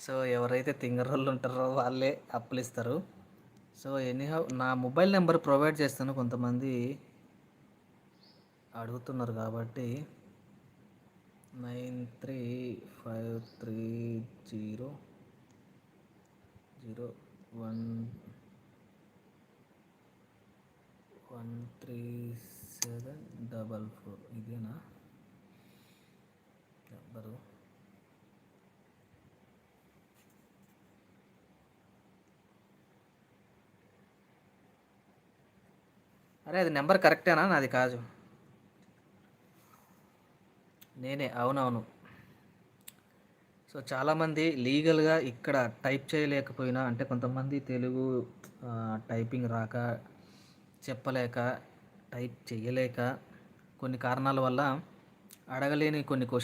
So, ఎవరైతే తింగరోళ్ళు ఉంటారో వాళ్ళే అప్పులిస్తారు. సో, ఎనీహౌ నా మొబైల్ నంబర్ ప్రొవైడ్ చేస్తాను. కొంతమంది అడుగుతున్నారు కాబట్టి 9353013744 ఇదేనా నంబరు? అరే! అది నంబర్ కరెక్టేనా? నాది కాదు. నేనే. అవునవును. సో, చాలామంది లీగల్‌గా ఇక్కడ టైప్ చేయలేకపోయినా అంటే కొంతమంది తెలుగు టైపింగ్ రాక, చెప్పలేక, టైప్ చెయ్యలేక కొన్ని కారణాల వల్ల అడగలేని కొన్ని